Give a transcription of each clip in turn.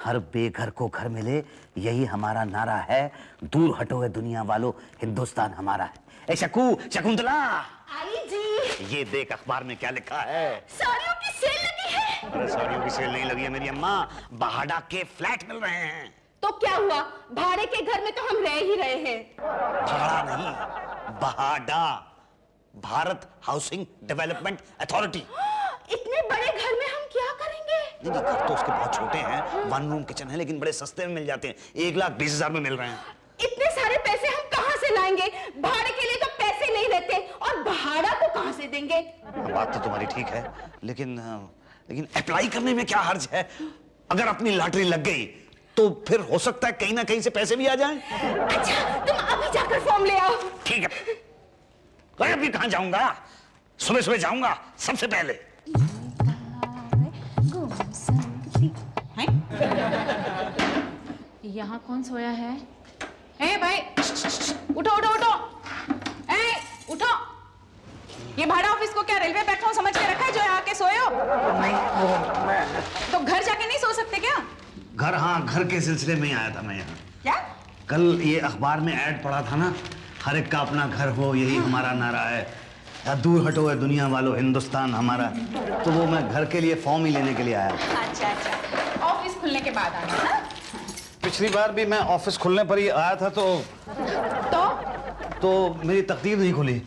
हर बेघर को घर मिले, यही हमारा नारा है। दूर हटो है दुनिया वालों, हिंदुस्तान हमारा है। ए शकुंतला, आई जी। ये देख अखबार में क्या लिखा है। साड़ियों की सेल लगी है। अरे साड़ियों की सेल नहीं लगी है मेरी अम्मा, बहाड़ा के फ्लैट मिल रहे हैं। तो क्या हुआ, भाड़े के घर में तो हम रह ही रहे हैं। भाड़ा नहीं, बहाड़ा, भारत हाउसिंग डेवलपमेंट अथॉरिटी। इतने बड़े घर में हम क्या करेंगे? नहीं, घर तो उसके बहुत छोटे हैं, 1 रूम किचन है, लेकिन बड़े सस्ते में मिल जाते हैं, 1,20,000 में मिल रहे हैं। इतने सारे पैसे हम कहाँ से लाएंगे? भाड़े के लिए तो पैसे नहीं रहते, और भाड़ा को कहाँ से देंगे? बात तो तुम्हारी ठीक है, लेकिन अप्लाई करने में क्या हर्ज है? अगर अपनी लॉटरी लग गई तो फिर हो सकता है कहीं ना कहीं से पैसे भी आ जाएं। अच्छा, तुम अभी जाकर फॉर्म ले आओ। ठीक है। अभी कहाँ जाऊंगा? सुबह सुबह जाऊंगा सबसे पहले। यहाँ कौन सोया है? ए भाई, उठो उठो उठो, ए उठो। ये भाड़ा ऑफिस को क्या रेलवे प्लेटफॉर्म समझ के रखा है जो यहाँ आके सोए हो? नहीं, वो मैं तो घर जाके नहीं सो सकते क्या? घर, हाँ, घर के सिलसिले में ही आया था मैं यहाँ। क्या? कल ये अखबार में ऐड पढ़ा था ना, हर एक का अपना घर हो, यही हमारा नारा है, या दूर हटो है दुनिया वालों, हिंदुस्तान हमारा। तो वो मैं घर के लिए फॉर्म ही लेने के लिए आया। अच्छा अच्छा, ऑफिस खुलने के बाद आना ना? पिछली बार भी मैं ऑफिस खुलने पर ही आया था तो मेरी तकदीर नहीं खुली,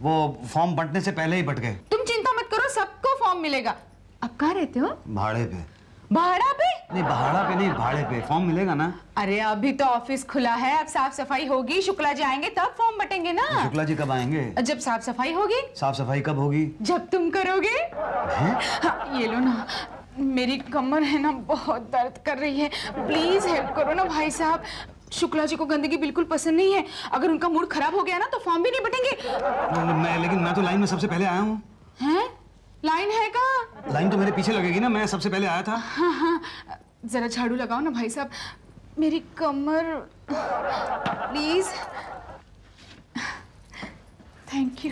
वो फॉर्म बंटने से पहले ही बट गए। तुम चिंता मत करो, सबको फॉर्म मिलेगा। अब कहाँ रहते हो? भाड़े पे। भाड़ा पे? नहीं, भाड़ा पे नहीं, भाड़े पे। फॉर्म मिलेगा ना? अरे अभी तो ऑफिस खुला है, अब साफ सफाई होगी, शुक्ला जी आएंगे तब फॉर्म बटेंगे ना। शुक्ला जी कब आएंगे? जब साफ सफाई होगी। साफ सफाई कब होगी? जब तुम करोगे। हाँ, ये लो ना, मेरी कमर है ना बहुत दर्द कर रही है, प्लीज हेल्प करो ना भाई साहब। शुक्ला जी को गंदगी बिल्कुल पसंद नहीं है, अगर उनका मूड खराब हो गया ना तो फॉर्म भी नहीं बटेंगे। लेकिन मैं तो लाइन में सबसे पहले आया हूँ। हैं? लाइन है कहाँ? लाइन तो मेरे पीछे लगेगी ना, मैं सबसे पहले आया था। हाँ हाँ, जरा झाड़ू लगाओ ना भाई साहब, मेरी कमर, प्लीज। Thank you.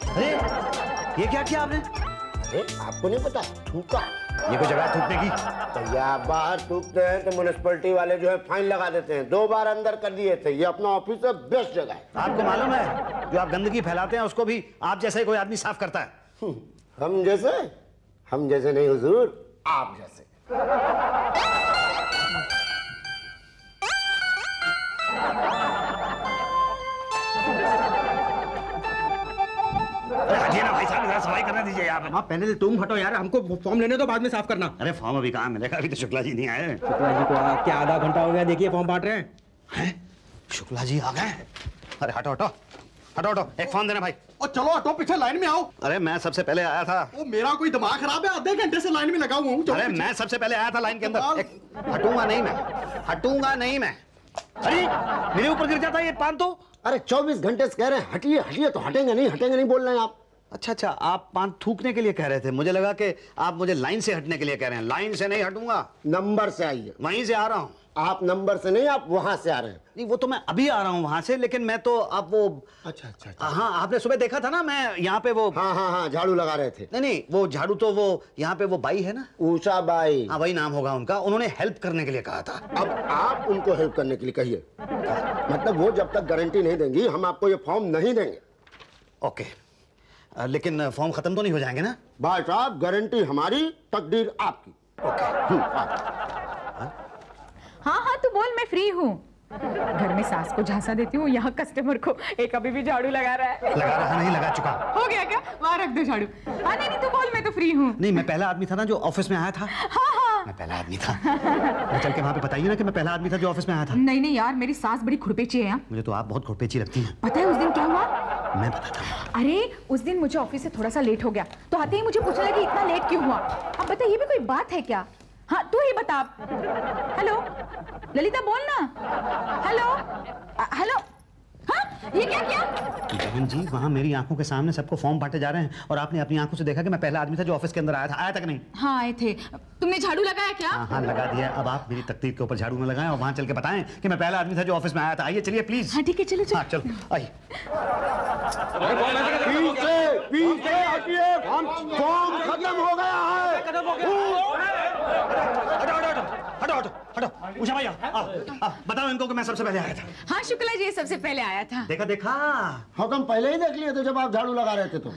अरे ये क्या किया आपने? अरे आपको नहीं पता, थूका। ये कोई जगह थूकने की? भैया बाहर थूकते हैं तो म्युनिसिपैलिटी वाले जो है फाइन लगा देते हैं। 2 बार अंदर कर दिए थे। ये अपना ऑफिस है, बेस्ट जगह है। आपको मालूम है जो आप गंदगी फैलाते हैं उसको भी आप जैसा ही कोई आदमी साफ करता है। हम जैसे नहीं हुजूर, आप जैसे। हटिए ना भाई साहब, इधर सफाई करने दीजिए यार। हाँ, पहले तुम हटो यार, हमको फॉर्म लेने दो, बाद में साफ करना। अरे फॉर्म अभी कहाँ मिलेगा, अभी तो शुक्ला जी नहीं आए। शुक्ला जी को क्या आधा घंटा हो गया, देखिए फॉर्म बांट रहे हैं। शुक्ला जी आ गए? अरे हटो हटो हटो हटो, एक फॉर्म देना भाई। और चलो हटो, पीछे लाइन में आओ। अरे मैं सबसे पहले आया था। वो मेरा कोई दिमाग खराब है, आधे घंटे से लाइन में लगा हुआ हूँ। अरे मैं सबसे पहले आया था लाइन के अंदर। हटूंगा नहीं मैं, हटूंगा नहीं मैं। अरे मेरे ऊपर गिर जाता है ये पान तो। अरे 24 घंटे से कह रहे हैं हटिए हटिए, तो हटेंगे नहीं बोल रहे हैं आप। अच्छा अच्छा, आप पान थूकने के लिए कह रहे थे, मुझे लगा कि आप मुझे लाइन से हटने के लिए कह रहे हैं। लाइन से नहीं हटूंगा, नंबर से आइए। वहीं से आ रहा हूँ। आप नंबर से नहीं, आप वहां से आ रहे हैं। नहीं, वो तो मैं अभी आ रहा हूँ वहां से, लेकिन मैं तो अब वो। अच्छा। हाँ, आपने सुबह देखा था ना, मैं यहाँ पे वो। हाँ, झाड़ू लगा रहे थे। नहीं, वो झाड़ू तो वो यहाँ पे वो बाई है ना, उषा बाई। हाँ वही नाम होगा उनका। उन्होंने हेल्प करने के लिए कहा था। अब आप उनको हेल्प करने के लिए कहिए, मतलब वो जब तक गारंटी नहीं देंगी हम आपको ये फॉर्म नहीं देंगे। ओके, लेकिन फॉर्म खत्म तो नहीं हो जाएंगे ना? भाई साहब, गारंटी हमारी, तकदीर आपकी। हाँ हाँ, तू बोल, मैं फ्री हूँ। घर में सास को झांसा देती हूँ, यहाँ कस्टमर को एक अभी भी झाड़ू लगा रहा है। लगा रहा नहीं, लगा चुका। हो गया क्या? वहाँ रख दो झाड़ू। हाँ नहीं, तू बोल, मैं तो फ्री हूँ। नहीं, मैं पहला आदमी था ना जो ऑफिस में आया था। हाँ, मैं पहला आदमी था। मैं चल के वहाँ पे बताइए ना कि मैं पहला आदमी था जो ऑफिस में आया था। नहीं यार, मेरी सास बड़ी खुरपेची है। मुझे तो आप बहुत खुरपेची लगती हैं। पता है उस दिन क्या हुआ? मैं बताता हूँ। अरे उस दिन मुझे ऑफिस से थोड़ा सा लेट हो गया, तो आते ही मुझे पूछने लगे इतना लेट क्यों हुआ। अब बता, ये भी कोई बात है क्या? हाँ तू ही बता। हेलो ललिता, बोल ना। Hello hello. हाँ ये क्या किया? जगन जी, वहाँ मेरी आंखों के सामने सबको फॉर्म बांटे जा रहे हैं और आपने अपनी आंखों से देखा कि मैं पहला आदमी था जो ऑफिस के अंदर आया था। आया तक नहीं? हाँ आए थे। तुमने झाड़ू लगाया क्या? हाँ लगा दिया। अब आप मेरी तकदीर के ऊपर झाड़ू न लगाएं और वहाँ चल के बताएं कि मैं पहला आदमी था जो ऑफिस में आया था। आइए चलिए प्लीज। हाँ ठीक है, चलो चलो। हाँ चलो आइए। पीछे पीछे हटिए, फॉर्म खत्म हो गया है। हटो उषा भैया, बताओ इनको कि मैं सबसे पहले आया था। हाँ शुक्ला जी सबसे पहले आया था। देखा देखा। हम पहले ही देख लिए थे जब आप झाड़ू लगा रहे थे तो।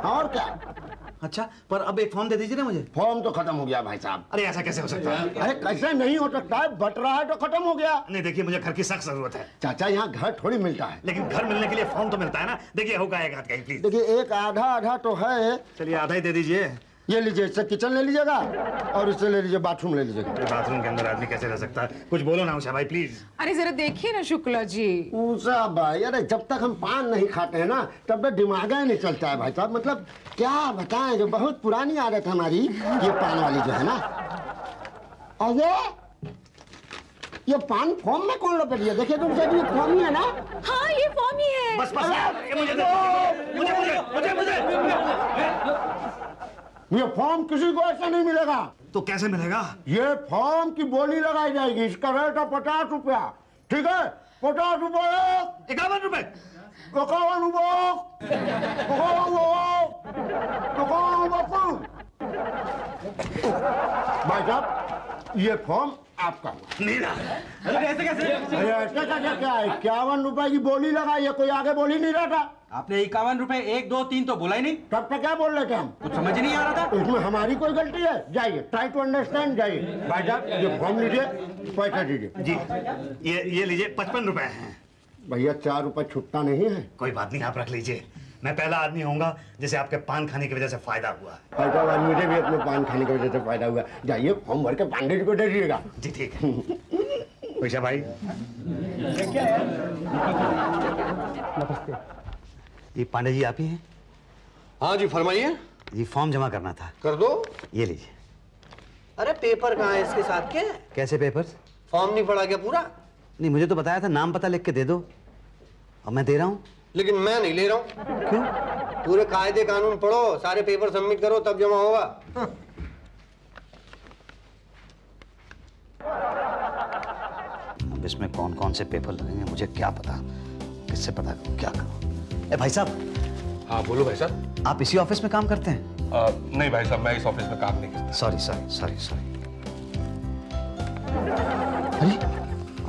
और क्या? अच्छा, पर अब एक फॉर्म दे दीजिए ना मुझे। फॉर्म तो खत्म हो गया भाई साहब। अरे ऐसा कैसे हो सकता है? अरे कैसे नहीं हो सकता है, बट रहा है तो खत्म हो गया। नहीं देखिए, मुझे घर की सख्त जरूरत है। चाचा यहाँ घर थोड़ी मिलता है। लेकिन घर मिलने के लिए फॉर्म तो मिलता है ना। देखिए होगा एक हाथ का ही प्लीज। देखिए एक आधा आधा तो है। चलिए आधा ही दे दीजिए। ये लीजिए, इससे किचन ले लीजिएगा और इससे ले लीजिए बाथरूम ले लीजिएगा। बाथरूम के अंदर आदमी कैसे रह सकता है? कुछ बोलो ना उषा भाई प्लीज। अरे जरा देखिए ना शुक्ला जी। उषा भाई, अरे जब तक हम पान नहीं खाते हैं ना तब तक दिमाग ही नहीं चलता है भाई साहब। मतलब क्या बताएं, जो बहुत पुरानी आदत हमारी ये पान वाली जो है ना। और ये पान फॉर्म में कौन लपेट दिया? देखिए तुम ये फॉर्म ही है ना। हाँ ये फॉर्म ही है। बस ये मुझे ये फॉर्म किसी को ऐसा नहीं मिलेगा। तो कैसे मिलेगा? ये फॉर्म की बोली लगाई जाएगी। इसका रेट है 50 रुपया। ठीक है, 50 रुपये। 51 रुपए। 51 रुपये। भाई साहब ये फॉर्म आपका हुआ। मेरा? अरे ऐसे कैसे? अरे ऐसा क्या है? 51 रुपए की बोली लगाई है, कोई आगे बोली नहीं रहा था। आपने 51 रुपए 1 2 3 तो बोला ही नहीं। तब तक क्या बोल रहे थे हम? कुछ समझ ही नहीं आ रहा था। इसमें हमारी कोई गलती है? जाइए, ट्राई टू अंडरस्टैंड। जाइए भाई साहब, ये फॉर्म लीजिए, पैसा दीजिए। जी ये लीजिए 55 रुपए हैं। भैया 4 रुपए छुट्टा नहीं है। कोई बात नहीं, आप रख लीजिए। मैं पहला आदमी होऊंगा जिसे आपके पान खाने की वजह से फायदा हुआ है। भाई साहब मुझे भी अपने पान खाने की वजह से फायदा हुआ। जाइए फॉर्म भर के पांडे जी को दे दीजिएगा। जी ठीक है। उषा भाई ये पांडे जी आप ही हैं? हाँ जी फरमाइए। जी फॉर्म जमा करना था। कर दो। ये लीजिए। अरे पेपर कहाँ है इसके साथ के? कैसे पेपर्स? फॉर्म नहीं पढ़ा क्या पूरा? नहीं, मुझे तो बताया था नाम पता लिख के दे दो और मैं दे रहा हूँ। लेकिन मैं नहीं ले रहा हूँ। क्यों? पूरे कायदे कानून पढ़ो, सारे पेपर सबमिट करो तब जमा होगा। अब इसमें कौन कौन से पेपर लगेंगे मुझे क्या पता। किससे पता करूँ, क्या करूँ? भाई साहब। हाँ बोलो भाई साहब। आप इसी ऑफिस में काम करते हैं? नहीं भाई साहब, मैं इस ऑफिस में काम नहीं करता। Sorry sorry sorry sorry. अरे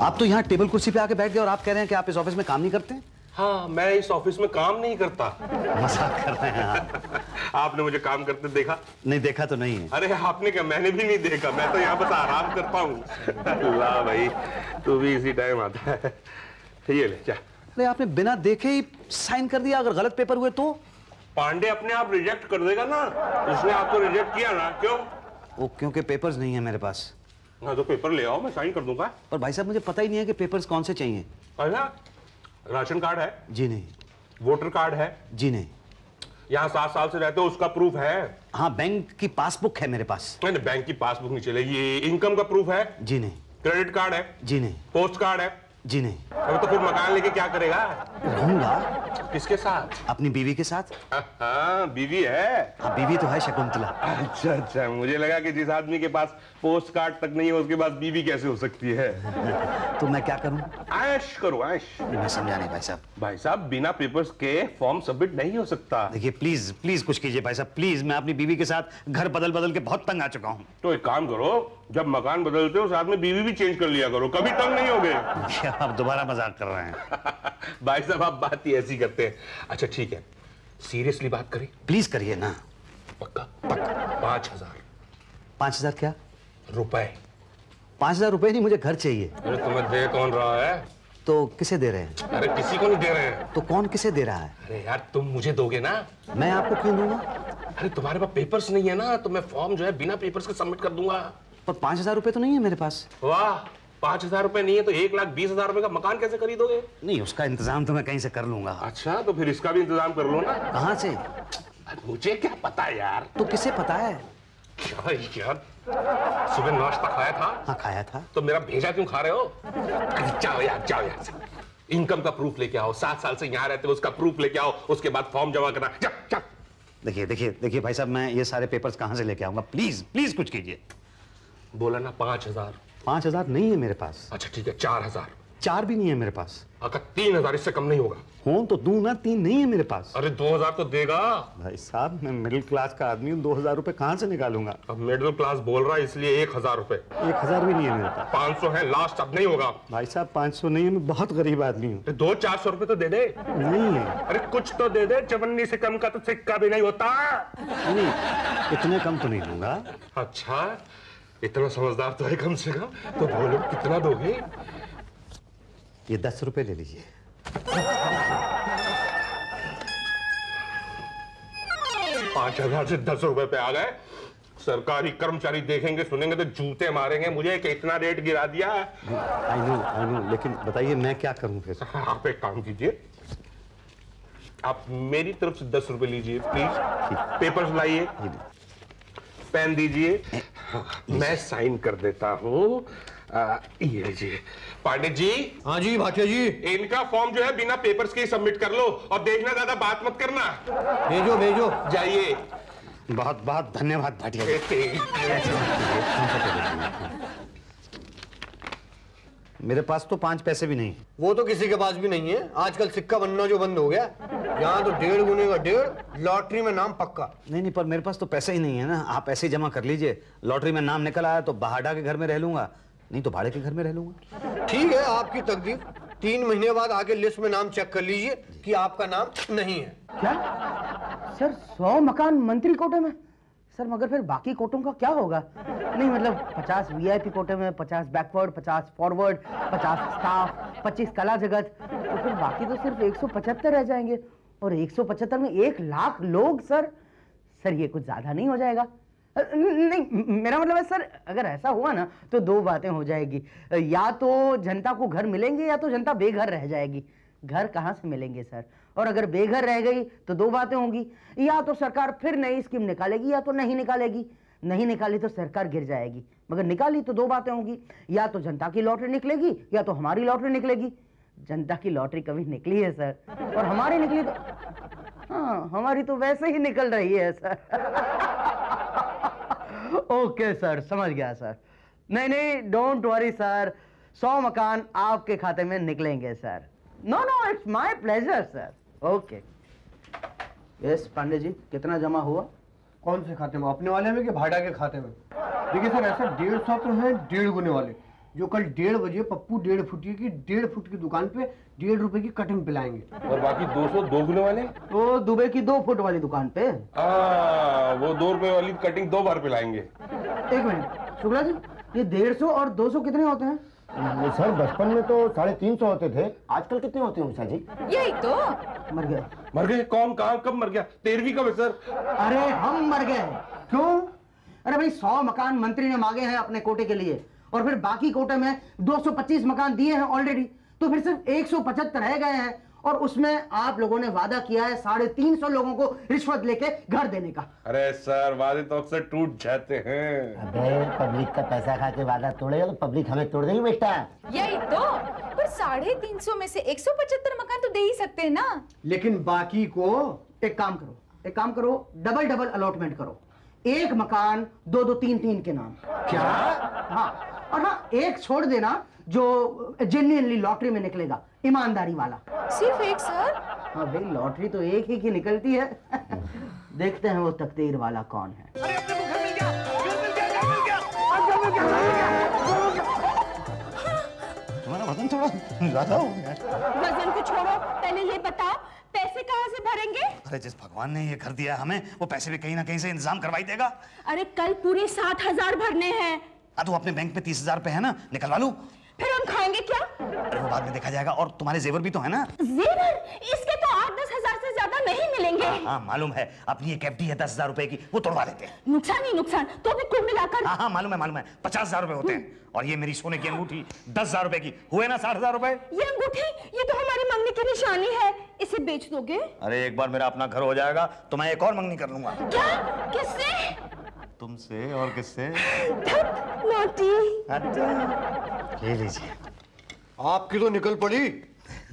आप तो यहाँ टेबल कुर्सी पे आके बैठ गए और आप कह रहे हैं कि आप इस ऑफिस में काम नहीं करते हैं? हाँ, मैं इस ऑफिस में काम नहीं करता। मजाक कर रहे हैं आप। आपने मुझे काम करते देखा? नहीं देखा तो नहीं है। अरे आपने क्या, मैंने भी नहीं देखा। मैं तो यहाँ बस आराम करता हूँ। अल्लाह भाई, तू भी इसी टाइम आता है। ये ले जा। अरे आपने बिना देखे ही साइन कर दिया। अगर गलत पेपर हुए तो? पांडे अपने आप रिजेक्ट कर देगा ना। उसने आपको रिजेक्ट किया ना, क्यों? वो क्योंकि पेपर्स नहीं है मेरे पास। हाँ तो पेपर ले आओ, मैं साइन कर दूंगा। और भाई साहब मुझे पता ही नहीं है कि पेपर्स कौन से चाहिए। अच्छा, राशन कार्ड है? जी नहीं। वोटर कार्ड है? जी नहीं। यहाँ 7 साल से रहते हो उसका प्रूफ है? हाँ, बैंक की पासबुक है मेरे पास। नहीं, बैंक की पासबुक नहीं चलेगी। ये इनकम का प्रूफ है? जी नहीं। क्रेडिट कार्ड है? जी नहीं। पोस्ट कार्ड है? जी नहीं। अब तो फिर मकान लेके क्या करेगा? रहूंगा। किसके साथ? अपनी बीवी के साथ। हाँ, बीवी है? हाँ, बीवी तो है शकुंतला। अच्छा अच्छा, मुझे लगा कि जिस आदमी के पास पोस्ट कार्ड तक नहीं है उसके पास बीवी कैसे हो सकती है। तो मैं क्या करूं? ऐश करो ऐश। मैं समझा नहीं भाई साहब। भाई साहब बिना पेपर्स के फॉर्म सबमिट नहीं हो सकता। देखिए प्लीज प्लीज कुछ कीजिए भाई साहब, प्लीज। मैं अपनी बीवी के साथ घर बदल बदल के बहुत तंग आ चुका हूँ। तो एक काम करो, जब मकान बदलते हो साथ में बीवी भी चेंज कर लिया करो, कभी तंग नहीं होगे। क्या आप दोबारा मजाक कर रहे हैं? भाई साहब आप बात ही ऐसी करते हैं। अच्छा ठीक है, सीरियसली बात करें? प्लीज करिए ना। पक्का? पक्का। 5000। 5000 क्या? रुपए। 5000 रुपए नहीं, मुझे घर चाहिए। अरे तुम्हें दे कौन रहा है? तो किसे दे रहे हैं? अरे किसी को नहीं दे रहे हैं। तो कौन किसे दे रहा है? अरे यार तुम मुझे दोगे ना? मैं आपको क्यों दूंगा? अरे तुम्हारे पास पेपर्स नहीं है ना, तो मैं फॉर्म जो है बिना पेपर्स के सबमिट कर दूंगा। पर 5000 रुपए तो नहीं है मेरे पास। वाह, 5000 रुपए नहीं है तो 1,20,000 रुपए का मकान कैसे खरीदोगे? नहीं, उसका इंतजाम तो मैं कहीं से कर लूंगा। अच्छा, तो फिर इसका भी इंतजाम कर लो ना। कहाँ से? मुझे क्या पता यार। तो किसे पता है? क्या यार, सुबह नाश्ता खाया था? हाँ खाया था। तो मेरा भेजा क्यों खा रहे हो? अरे जाओ यार, जाओ यार। इनकम का प्रूफ लेके आओ, 7 साल से यहाँ रहते हो उसका प्रूफ लेके आओ, उसके बाद फॉर्म जमा करना। जा, जा। देखिए देखिए देखिए भाई साहब, मैं ये सारे पेपर्स कहाँ से लेके आऊंगा? प्लीज प्लीज कुछ कीजिए। बोला ना 5000। 5000 नहीं है मेरे पास। अच्छा ठीक है, 4000। 4 भी नहीं है मेरे पास। अगर 3000 इससे कम नहीं होगा। हो तो दूं ना, 3 नहीं है मेरे पास। अरे 2000 तो देगा। भाई साहब मैं मिडिल क्लास का आदमी हूँ, 2000 रुपए कहाँ से निकालूंगा? अब मिडिल क्लास बोल रहा है इसलिए 1000 रुपए। 1000 भी नहीं है मेरे पास। 500 है लास्ट, अब नहीं होगा। भाई साहब 500 नहीं है, मैं बहुत गरीब आदमी हूँ। 200-400 रुपए तो दे दे। नहीं है। अरे कुछ तो दे दे, 54 से कम का तो सिक्का भी नहीं होता। नहीं, इतने कम तो नहीं दूंगा। अच्छा इतना समझदार तो है कम से कम, तो बोलो कितना दोगे? ये 10 रुपए ले लीजिए। 5000 से 10 रुपए पे आ गए। सरकारी कर्मचारी देखेंगे सुनेंगे तो जूते मारेंगे मुझे कि इतना रेट गिरा दिया। आई नो, लेकिन बताइए मैं क्या करूं फिर? आप एक काम कीजिए, आप मेरी तरफ से 10 रुपए लीजिए प्लीज। पेपर्स लाइए, पेन दीजिए, मैं साइन कर देता हूँ। ये लीजिए। पांडे जी। हाँ जी भाटिया जी। इनका फॉर्म जो है बिना पेपर्स के ही सबमिट कर लो, और देखना ज्यादा बात मत करना। भेजो भेजो। जाइए। बहुत बहुत धन्यवाद भाटिया जी। मेरे पास तो 5 पैसे भी नहीं। वो तो किसी के पास भी नहीं है, आजकल सिक्का बनना जो बंद हो गया। यहाँ तो 1.5 गुने का 1.5, लॉटरी में नाम पक्का। नहीं, पर मेरे पास तो पैसे ही नहीं है ना। आप ऐसे ही जमा कर लीजिए। लॉटरी में नाम निकल आया तो बहाड़ा के घर में रह लूंगा, नहीं तो भाड़े के घर में रह लूंगा। ठीक है, आपकी तकदीर। 3 महीने बाद आके लिस्ट में नाम चेक कर लीजिए कि आपका नाम नहीं है। क्या सर, 100 मकान मंत्री कोटे में? सर मगर फिर बाकी कोटों का क्या होगा? नहीं मतलब 50 वीआईपी कोटे में, 50 बैकवर्ड, 50 फॉरवर्ड, 50 स्टाफ, 25 कला जगत, तो फिर बाकी तो सिर्फ 175 रह जाएंगे। और 175 में 1 लाख लोग। सर ये कुछ ज्यादा नहीं हो जाएगा? नहीं, मेरा मतलब है सर, अगर ऐसा हुआ ना तो 2 बातें हो जाएगी। या तो जनता को घर मिलेंगे या तो जनता बेघर रह जाएगी। घर कहाँ से मिलेंगे सर? और अगर बेघर रह गई तो 2 बातें होंगी, या तो सरकार फिर नई स्कीम निकालेगी या तो नहीं निकालेगी। नहीं निकाली तो सरकार गिर जाएगी, मगर निकाली तो 2 बातें होंगी, या तो जनता की लॉटरी निकलेगी या तो हमारी लॉटरी निकलेगी। जनता की लॉटरी कभी निकली है सर? और हमारी निकली तो हाँ, हमारी तो वैसे ही निकल रही है सर। ओके सर, समझ गया सर। नहीं, डोंट वरी सर, 100 मकान आपके खाते में निकलेंगे sir. No, it's my pleasure sir. Okay. Yes Pandey ji, कितना जमा हुआ? कौन से खाते में, अपने वाले में कि भाड़ा के खाते में? देखिए सर, ऐसा 150 तो है 1.5 गुने वाले, जो कल 1:30 बजे पप्पू 1.5 फुट की 1.5 फुट की दुकान पे 1.5 रुपए की कटिंग पिलाएंगे। और बाकी 200 2 गुने वाले तो दुबई की 2 फुट वाली दुकान पे वो 2 रुपए वाली कटिंग 2 बार पिलाएंगे। 1 मिनट शुक्ला जी, ये 150 और 200 कितने होते हैं? सर बचपन में तो 350 होते थे, आजकल कितने होते हैं उषा जी? यही तो। मर गए? कौन, कहाँ, कब मर गया? 13वीं कब है सर? अरे हम मर गए। क्यों? अरे भाई 100 मकान मंत्री ने मांगे हैं अपने कोटे के लिए, और फिर बाकी कोटे में 225 मकान दिए हैं ऑलरेडी, तो फिर सिर्फ 175 रह गए हैं। और उसमें आप लोगों ने वादा किया है 350 लोगों को रिश्वत लेके घर देने का। अरे सर, वादे तो अक्सर टूट जाते हैं। अबे पब्लिक का पैसा खा के वादा तोड़ेगा तो पब्लिक हमें तोड़ देगी बेटा। यही तो। पर 350 में से 175 मकान तो दे ही सकते हैं ना। लेकिन बाकी को एक काम करो, डबल अलॉटमेंट करो। 1 मकान 2-2, 3-3 के नाम। क्या? हाँ, और हाँ, एक छोड़ देना जो जेन्युइनली लॉटरी में निकलेगा, ईमानदारी वाला। सिर्फ 1 सर? हाँ भाई, लॉटरी तो एक ही की निकलती है। देखते हैं वो तकदीर वाला कौन है। तुम्हारा वजन थोड़ा ज्यादा हो गया। वजन को छोड़ो, पहले ये बताओ पैसे कहाँ से भरेंगे? अरे जिस भगवान ने ये घर दिया हमें, वो पैसे भी कहीं ना कहीं से इंतजाम करवाई देगा। अरे कल पूरे 60,000 भरने हैं। तो अपने बैंक में 30,000 रुपए है ना, निकलवा लो। फिर हम खाएंगे क्या? अरे वो बाद में देखा जाएगा। और तुम्हारे जेवर भी तो है ना? जेवर? इसके तो 8-10 हजार से ज्यादा नहीं मिलेंगे। हाँ मालूम है, अपनी एक एफडी है 10,000 रुपए की, वो तोड़वा देते हैं। नुकसान ही नुकसान, तो भी कुल मिलाकर। हाँ मालूम है 50,000 रुपए होते हैं। और ये मेरी सोने की अंगूठी 10,000 रुपए की, हुए ना 60,000 रुपए। ये अंगूठी, ये तो हमारी मंगनी की निशानी है, इसे बेच दोगे? अरे एक बार मेरा अपना घर हो जाएगा तो मैं एक और मंगनी कर लूंगा। क्या? किससे? तुमसे। और किससे? नॉटी। अच्छा, ले लीजिए। आपकी तो निकल पड़ी।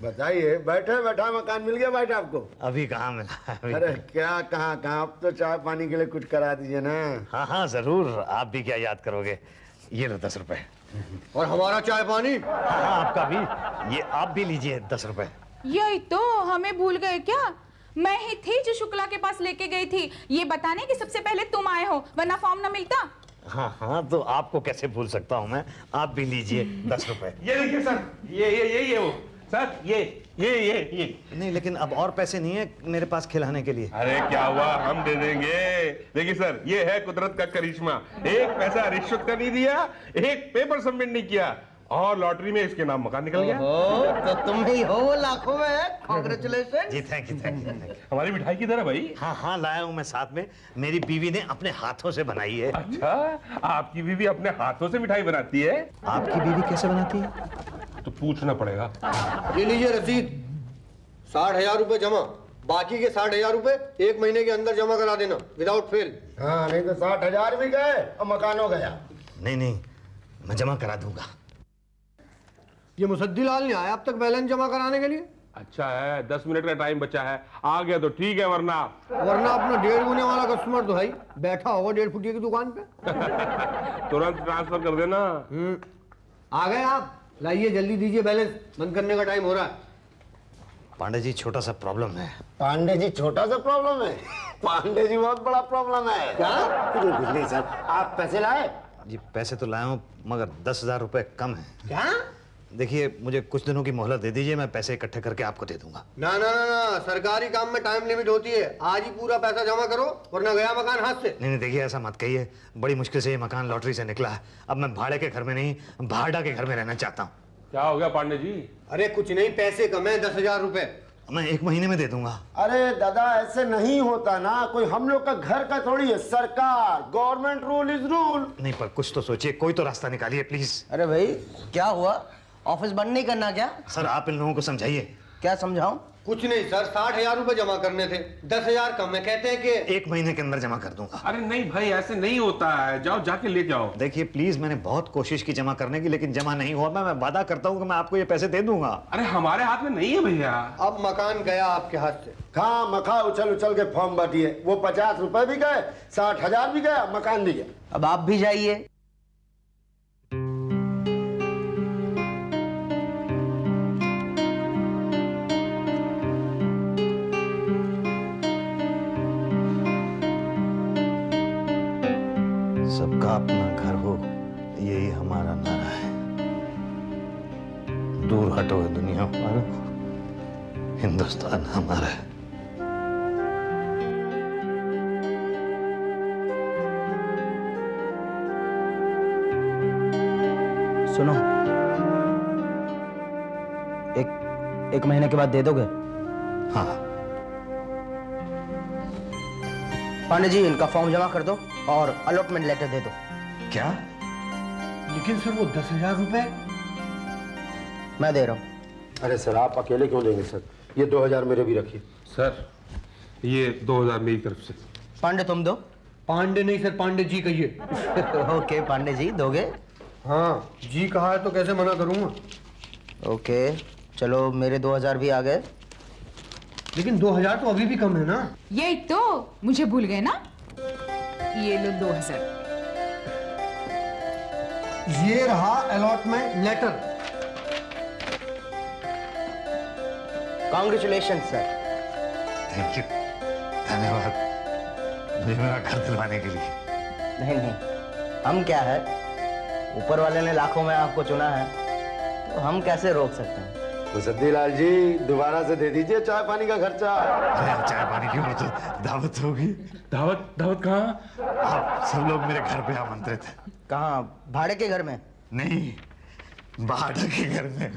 बताइए, बैठे बैठा मकान मिल गया भाई आपको? अभी कहाँ मिला? अरे क्या कहाँ अब तो चाय पानी के लिए कुछ करा दीजिए ना। हाँ हाँ जरूर, आप भी क्या याद करोगे। ये लो 10 रुपए। और हमारा चाय पानी? हाँ आपका भी, ये आप भी लीजिए 10 रुपए। यही तो, हमें भूल गए क्या? मैं ही थी जो शुक्ला के पास लेके गई थी ये बताने कि सबसे पहले तुम आए हो, वरना फॉर्म ना मिलता। हाँ तो आपको कैसे भूल सकता हूँ मैं। आप भी लीजिए 10 रुपए। ये देखिए सर, ये वो सर, ये नहीं लेकिन अब और पैसे नहीं है मेरे पास खिलाने के लिए। अरे क्या हुआ, हम दे देंगे। देखिए सर, ये है कुदरत का करिश्मा। एक पैसा रिश्वत का नहीं दिया, एक पेपर सबमिट नहीं किया, और लॉटरी में इसके नाम मकान निकल गया। तो तुम ही हो लाखों में। कांग्रेचुलेशन। जी थैंक यू। हमारी मिठाई किधर है भाई? हाँ लाया हूँ मैं साथ में, मेरी बीवी ने अपने हाथों से बनाई है। अच्छा, आपकी बीवी अपने हाथों से मिठाई बनाती है? आपकी बीवी कैसे बनाती है? तो पूछना पड़ेगा। ये लीजिए रसीद, 60,000 रुपए जमा, बाकी के 60,000 रुपए 1 महीने के अंदर जमा करा देना, विदाउट फेल। हाँ, नहीं तो 60,000 भी गए और मकान हो गया। नहीं मैं जमा करा दूंगा। ये मुसद्दी लाल नहीं आया अब तक बैलेंस जमा कराने के लिए? अच्छा है, 10 मिनट का टाइम बचा है, आ गया तो ठीक है, वरना अपना 1.5 गुने वाला कस्टमर तो है, बैठा होगा 1.5 फुटिया की दुकान पे। तुरंत ट्रांसफर कर देना। आ गए आप, लाइए जल्दी दीजिए, बैलेंस बंद करने का टाइम हो रहा है। पांडे जी छोटा सा प्रॉब्लम है। पांडे जी छोटा सा प्रॉब्लम है? पांडे जी बहुत बड़ा प्रॉब्लम है। क्या? कुछ नहीं सर, आप पैसे लाए? जी पैसे तो लाया हूँ मगर 10,000 रुपए कम है। क्या? देखिए मुझे कुछ दिनों की मोहलत दे दीजिए, मैं पैसे इकट्ठे करके आपको दे दूंगा। ना, सरकारी काम में टाइम लिमिट होती है, आज ही पूरा पैसा जमा करो वरना गया मकान हाथ से। नहीं देखिए ऐसा मत कहिए, बड़ी मुश्किल से ये मकान लॉटरी से निकला है। अब मैं भाड़े के घर में नहीं, भाड़ा के घर में रहना चाहता हूँ। क्या हो गया पांडे जी? अरे कुछ नहीं, पैसे कम है, 10,000 रुपए। मैं 1 महीने में दे दूंगा। अरे दादा ऐसे नहीं होता ना, कोई हम लोग का घर का थोड़ी है, सरकार, गवर्नमेंट रूल इज रूल। नहीं पर कुछ तो सोचिए, कोई तो रास्ता निकालिए प्लीज। अरे भाई क्या हुआ, ऑफिस बंद नहीं करना क्या? सर आप इन लोगों को समझाइए। क्या समझाऊं? कुछ नहीं सर, 60,000 रुपए जमा करने थे, 10,000 कम है, कहते हैं कि 1 महीने के अंदर जमा कर दूंगा। अरे नहीं भाई, ऐसे नहीं होता है, जाओ जाके ले जाओ। देखिए प्लीज, मैंने बहुत कोशिश की जमा करने की लेकिन जमा नहीं हुआ। मैं वादा करता हूँ कि मैं आपको ये पैसे दे दूंगा। अरे हमारे हाथ में नहीं है भैया। अब मकान गया आपके हाथ से। खा मखा उछल के फॉर्म बांटिए, वो 50 रुपए भी गए, 60,000 भी गया, मकान भी गया। अब आप भी जाइए। सबका अपना घर हो, यही हमारा नारा है। दूर हटो दुनिया वालों, हिंदुस्तान हमारा है। सुनो, एक महीने के बाद दे दोगे? हाँ पांडे जी इनका फॉर्म जमा कर दो और अलॉटमेंट लेटर दे दो। क्या? लेकिन सर वो 10,000 रुपए मैं दे रहा हूँ। अरे सर आप अकेले क्यों देंगे सर, ये 2,000 मेरे भी रखिए। सर ये 2,000 मेरी तरफ से। पांडे तुम दो। पांडे नहीं सर, पांडे जी कहिए। ओके पांडे जी दोगे? हाँ जी कहा है तो कैसे मना करूंगा। ओके चलो, मेरे 2,000 भी आ गए। लेकिन 2,000 तो अभी भी कम है ना। यही तो, मुझे भूल गए ना। ये लो 2,000। ये रहा allotment letter. Congratulation sir. Thank you, धन्यवाद मुझे मेरा घर दिलवाने के लिए। नहीं, हम क्या है, ऊपर वाले ने लाखों में आपको चुना है तो हम कैसे रोक सकते हैं। तो सद्दीलाल जी दोबारा से दे दीजिए चाय पानी का खर्चा। अरे चाय पानी की वो तो दावत होगी। दावत कहाँ? आप सब लोग मेरे घर पे आमंत्रित हैं। कहाँ, भाड़े के घर में? नहीं, भाड़ा के घर में।